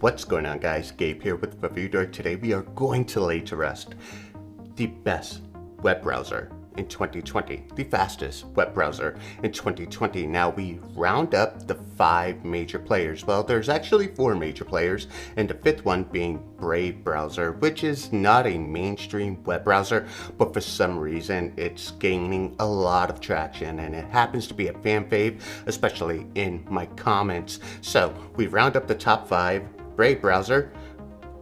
What's going on, guys? Gabe here with Review Dork. Today we are going to lay to rest the best web browser in 2020, the fastest web browser in 2020. Now we round up the 5 major players. Well, there's actually 4 major players, and the 5th one being Brave browser, which is not a mainstream web browser, but for some reason it's gaining a lot of traction, and it happens to be a fan fave, especially in my comments. So we round up the top 5: Brave browser,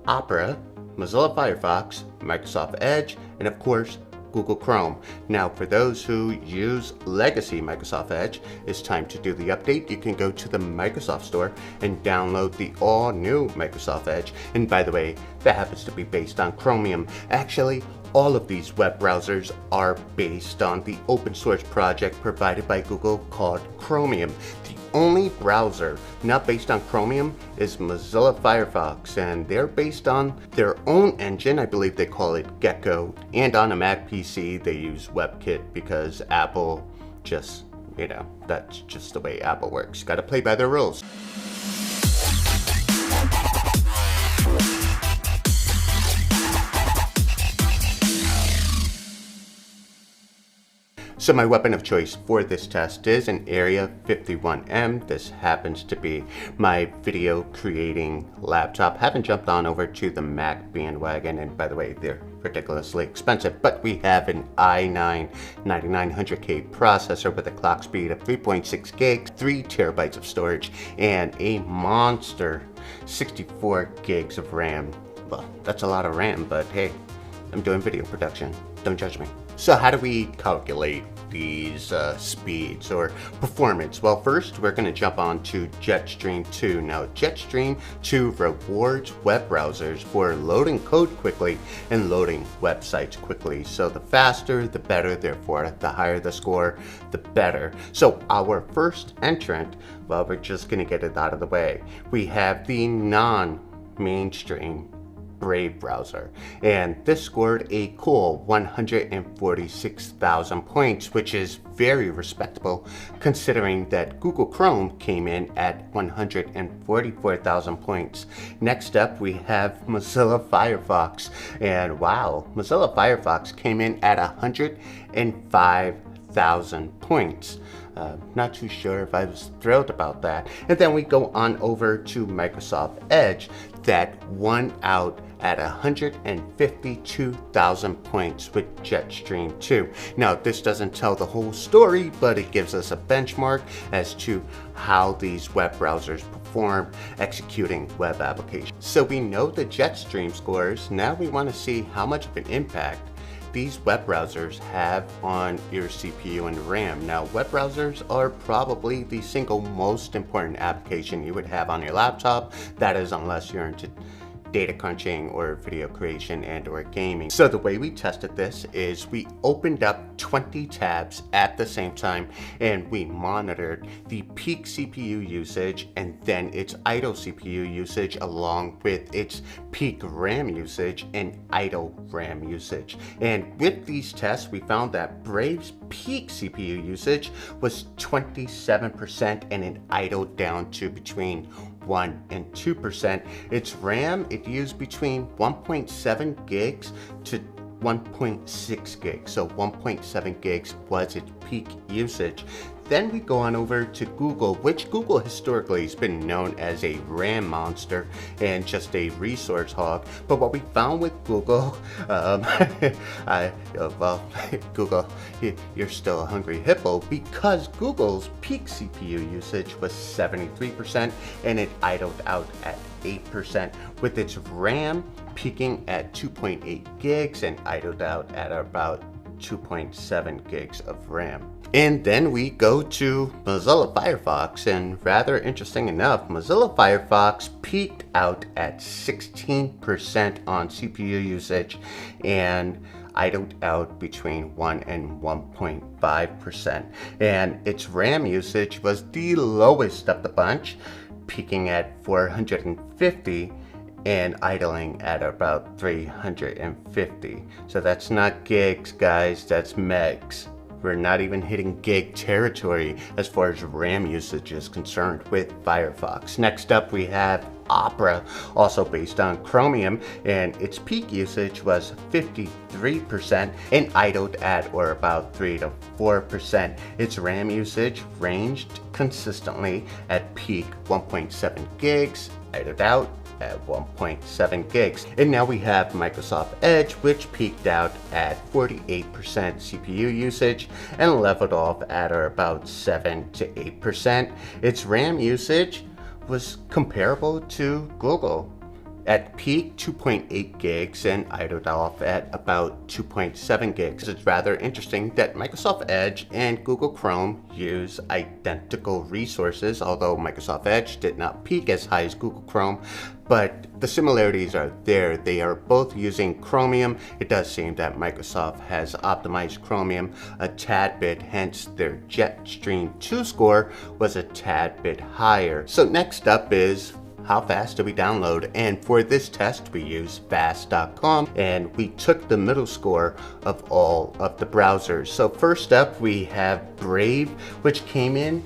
Opera, Mozilla Firefox, Microsoft Edge, and of course Google Chrome. Now, for those who use legacy Microsoft Edge, it's time to do the update. You can go to the Microsoft Store and download the all-new Microsoft Edge. And by the way, that happens to be based on Chromium. Actually, all of these web browsers are based on the open source project provided by Google called Chromium. The only browser not based on Chromium is Mozilla Firefox, and they're based on their own engine. I believe they call it Gecko, and on a Mac PC they use WebKit because Apple just, that's just the way Apple works. Gotta play by their rules. So my weapon of choice for this test is an Area 51M. This happens to be my video creating laptop. Haven't jumped on over to the Mac bandwagon, and by the way, they're ridiculously expensive, but we have an i9 9900K processor with a clock speed of 3.6 gigs, 3 terabytes of storage, and a monster 64 gigs of RAM. Well, that's a lot of RAM, but hey, I'm doing video production. Don't judge me. So how do we calculate these speeds or performance? Well, first we're going to jump on to Jetstream 2. Now, Jetstream 2 rewards web browsers for loading code quickly and loading websites quickly. So the faster, the better. Therefore, the higher the score, the better. So our first entrant, well, we're just going to get it out of the way. We have the non-mainstream Brave browser, and this scored a cool 146,000 points, which is very respectable considering that Google Chrome came in at 144,000 points. Next up we have Mozilla Firefox, and wow, Mozilla Firefox came in at 105,000 points. Not too sure if I was thrilled about that. And then we go on over to Microsoft Edge that won out at 152,000 points with Jetstream 2. Now, this doesn't tell the whole story, but it gives us a benchmark as to how these web browsers perform executing web applications. So we know the Jetstream scores. Now we want to see how much of an impact these web browsers have on your CPU and RAM. Now, web browsers are probably the single most important application you would have on your laptop. That is, unless you're into data crunching or video creation and or gaming. So the way we tested this is we opened up 20 tabs at the same time, and we monitored the peak CPU usage and then its idle CPU usage along with its peak RAM usage and idle RAM usage. And with these tests, we found that Brave's peak CPU usage was 27% and it idled down to between 1 and 2%. Its RAM, it used between 1.7 gigs to 1.6 gigs. So 1.7 gigs was its peak usage. Then we go on over to Google, which Google historically has been known as a RAM monster and just a resource hog. But what we found with Google, Google, you're still a hungry hippo, because Google's peak CPU usage was 73% and it idled out at 8%, with its RAM peaking at 2.8 gigs and idled out at about 2.7 gigs of RAM. And then we go to Mozilla Firefox, and rather interesting enough, Mozilla Firefox peaked out at 16% on CPU usage and idled out between 1 and 1.5%. And its RAM usage was the lowest of the bunch, peaking at 450 and idling at about 350. So that's not gigs, guys, that's megs. We're not even hitting gig territory as far as RAM usage is concerned with Firefox. Next up we have Opera, also based on Chromium, and its peak usage was 53% and idled at or about 3 to 4%. Its RAM usage ranged consistently at peak 1.7 gigs, idled out at 1.7 gigs. And now we have Microsoft Edge, which peaked out at 48% CPU usage and leveled off at or about 7 to 8%. Its RAM usage was comparable to Google at peak 2.8 gigs and idled off at about 2.7 gigs. It's rather interesting that Microsoft Edge and Google Chrome use identical resources, although Microsoft Edge did not peak as high as Google Chrome, but the similarities are there. They are both using Chromium. It does seem that Microsoft has optimized Chromium a tad bit, hence their Jetstream 2 score was a tad bit higher. So next up is how fast do we download? And for this test, we use fast.com, and we took the middle score of all of the browsers. So first up, we have Brave, which came in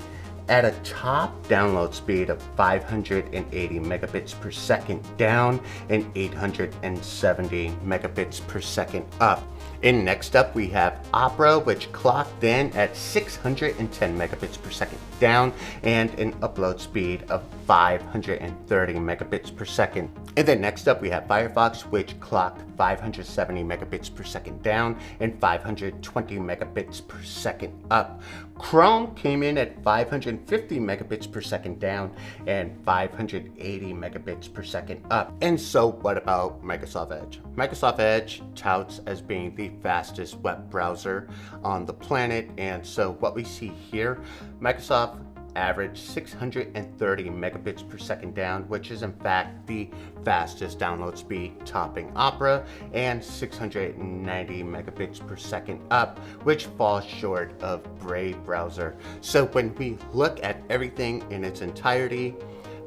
at a top download speed of 580 megabits per second down and 870 megabits per second up. And next up we have Opera, which clocked in at 610 megabits per second down and an upload speed of 530 megabits per second. And then next up we have Firefox, which clocked 570 megabits per second down and 520 megabits per second up. Chrome came in at 550 megabits per second down and 580 megabits per second up. And so what about Microsoft Edge? Microsoft Edge touts as being the fastest web browser on the planet, and so what we see here, Microsoft averaged 630 megabits per second down, which is in fact the fastest download speed, topping Opera, and 690 megabits per second up, which falls short of Brave browser. So when we look at everything in its entirety,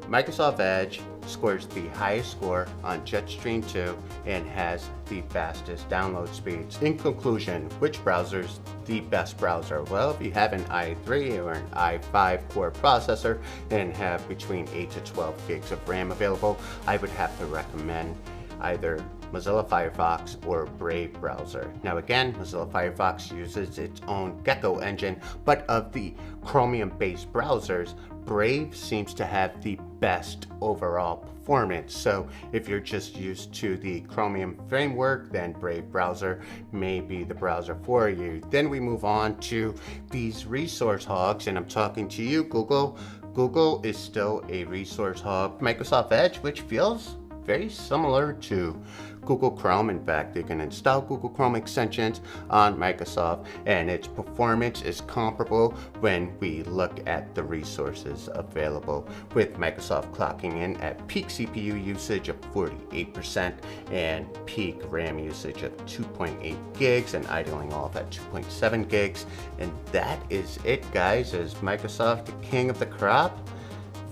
Microsoft Edge scores the highest score on Jetstream 2 and has the fastest download speeds. In conclusion, which browser's the best browser? Well, if you have an i3 or an i5 core processor and have between 8 to 12 gigs of RAM available, I would have to recommend either Mozilla Firefox or Brave browser. Now again, Mozilla Firefox uses its own Gecko engine, but of the Chromium-based browsers, Brave seems to have the best overall performance. So if you're just used to the Chromium framework, then Brave browser may be the browser for you. Then we move on to these resource hogs, and I'm talking to you, Google. Google is still a resource hog. Microsoft Edge, which feels very similar to Google Chrome. In fact, you can install Google Chrome extensions on Microsoft and its performance is comparable when we look at the resources available, with Microsoft clocking in at peak CPU usage of 48% and peak RAM usage of 2.8 gigs and idling off at 2.7 gigs. And that is it, guys. Is Microsoft the king of the crop?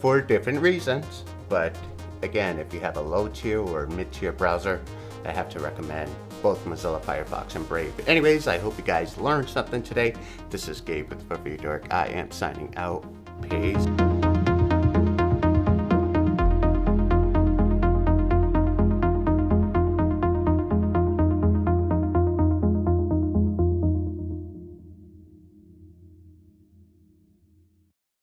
For different reasons, but again, if you have a low tier or mid tier browser, I have to recommend both Mozilla Firefox and Brave. But anyways, I hope you guys learned something today. This is Gabe with Review Dork. I am signing out. Peace.